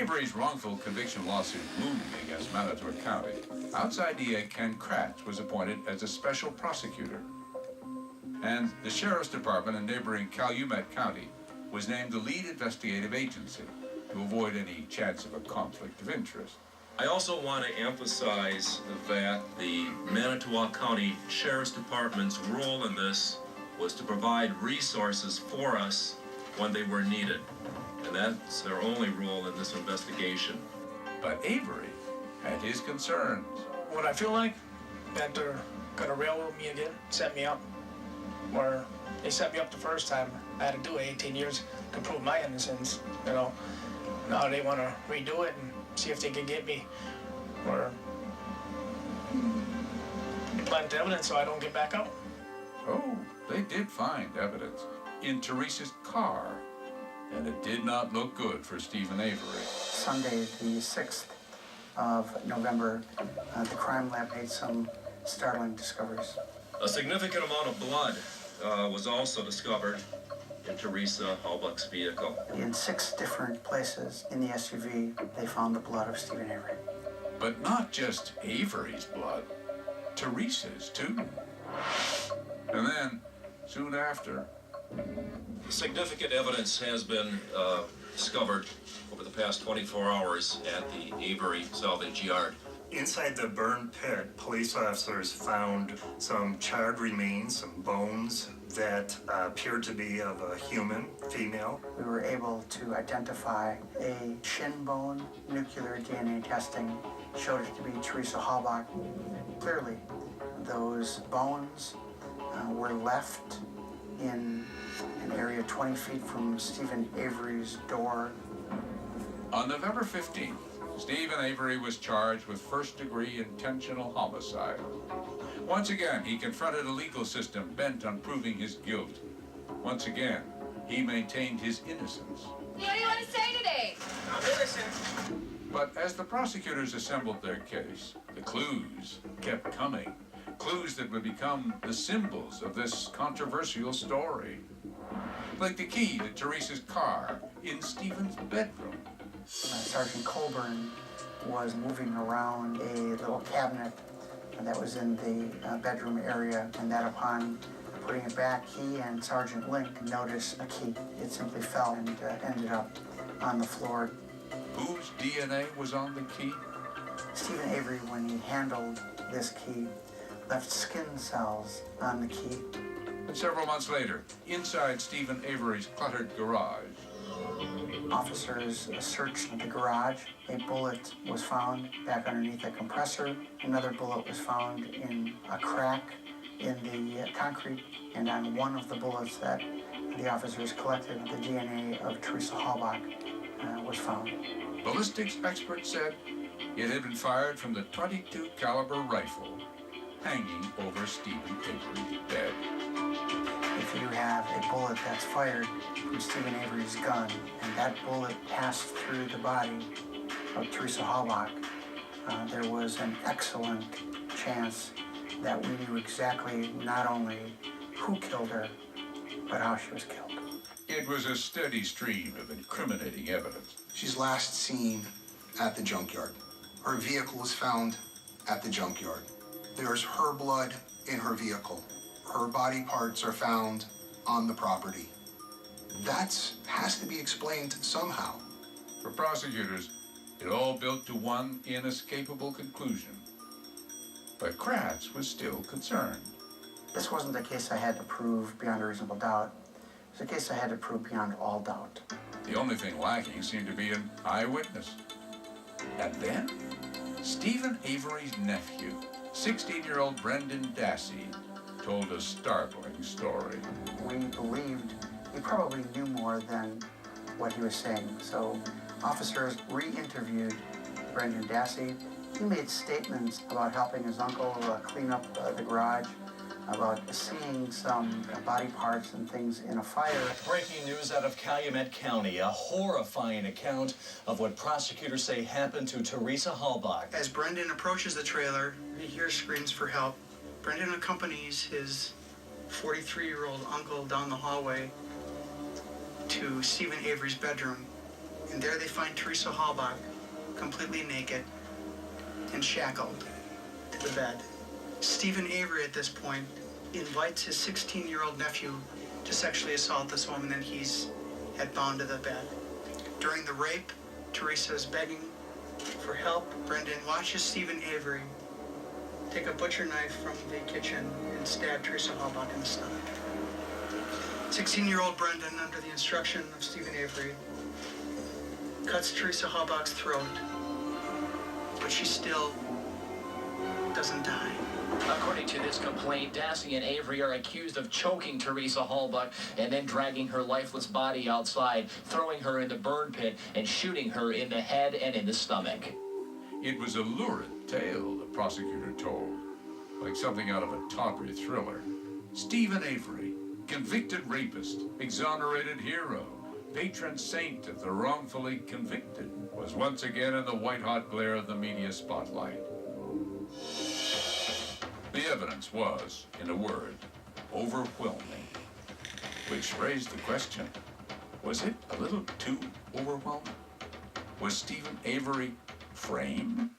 Avery's wrongful conviction lawsuit looming against Manitowoc County, outside DA Ken Kratz was appointed as a special prosecutor. And the Sheriff's Department in neighboring Calumet County was named the lead investigative agency to avoid any chance of a conflict of interest. I also want to emphasize that the Manitowoc County Sheriff's Department's role in this was to provide resources for us when they were needed. And that's their only role in this investigation. But Avery had his concerns. What I feel like, that they're gonna railroad me again, set me up. Where they set me up the first time, I had to do it 18 years to prove my innocence, you know. Now they want to redo it and see if they can get me or plant evidence so I don't get back out. Oh, they did find evidence in Teresa's car, and it did not look good for Stephen Avery. Sunday, the 6th of November, the crime lab made some startling discoveries. A significant amount of blood was also discovered in Teresa Halbach's vehicle. In 6 different places in the SUV, they found the blood of Stephen Avery. But not just Avery's blood, Teresa's too. And then, soon after, Significant evidence has been discovered over the past 24 hours at the Avery salvage yard. Inside the burn pit, police officers found some charred remains, some bones that appeared to be of a human, female. We were able to identify a shin bone. Nuclear DNA testing showed it to be Teresa Halbach. Clearly, those bones were left in an area 20 feet from Stephen Avery's door. On November 15th, Stephen Avery was charged with first-degree intentional homicide. Once again, he confronted a legal system bent on proving his guilt. Once again, he maintained his innocence. What do you want to say today? I'm innocent. But as the prosecutors assembled their case, the clues kept coming. Clues that would become the symbols of this controversial story. Like the key to Teresa's car in Stephen's bedroom. Sergeant Colburn was moving around a little cabinet that was in the bedroom area, and that upon putting it back, he and Sergeant Link noticed a key. It simply fell and ended up on the floor. Whose DNA was on the key? Stephen Avery, when he handled this key, left skin cells on the key. And several months later, inside Stephen Avery's cluttered garage, officers searched the garage. A bullet was found back underneath a compressor. Another bullet was found in a crack in the concrete. And on one of the bullets that the officers collected, the DNA of Teresa Halbach was found. ballistics experts said it had been fired from the .22 caliber rifle hanging over Stephen Avery's bed. If you have a bullet that's fired from Stephen Avery's gun, and that bullet passed through the body of Teresa Halbach, there was an excellent chance that we knew exactly not only who killed her, but how she was killed. It was a steady stream of incriminating evidence. She's last seen at the junkyard. Her vehicle was found at the junkyard. There's her blood in her vehicle. Her body parts are found on the property. That has to be explained somehow. For prosecutors, it all built to one inescapable conclusion. But Kratz was still concerned. This wasn't a case I had to prove beyond a reasonable doubt. It was a case I had to prove beyond all doubt. The only thing lacking seemed to be an eyewitness. And then, Stephen Avery's nephew, 16-year-old Brendan Dassey, told a startling story. We believed he probably knew more than what he was saying. So officers re-interviewed Brendan Dassey. He made statements about helping his uncle clean up the garage, about seeing some body parts and things in a fire. Breaking news out of Calumet County, a horrifying account of what prosecutors say happened to Teresa Halbach. As Brendan approaches the trailer, he hears screams for help. Brendan accompanies his 43-year-old uncle down the hallway to Stephen Avery's bedroom. And there they find Teresa Halbach, completely naked and shackled to the bed. Stephen Avery, at this point, invites his 16-year-old nephew to sexually assault this woman that he's had bound to the bed. During the rape, Teresa is begging for help. Brendan watches Stephen Avery take a butcher knife from the kitchen and stab Teresa Halbach in the stomach. 16-year-old Brendan, under the instruction of Stephen Avery, cuts Teresa Halbach's throat, but she still doesn't die. According to this complaint, Dassey and Avery are accused of choking Teresa Halbach and then dragging her lifeless body outside, throwing her in the burn pit, and shooting her in the head and in the stomach. It was a lurid tale, the prosecutor told, like something out of a tawdry thriller. Stephen Avery, convicted rapist, exonerated hero, patron saint of the wrongfully convicted, was once again in the white-hot glare of the media spotlight. The evidence was, in a word, overwhelming, which raised the question, was it a little too overwhelming? Was Stephen Avery framed?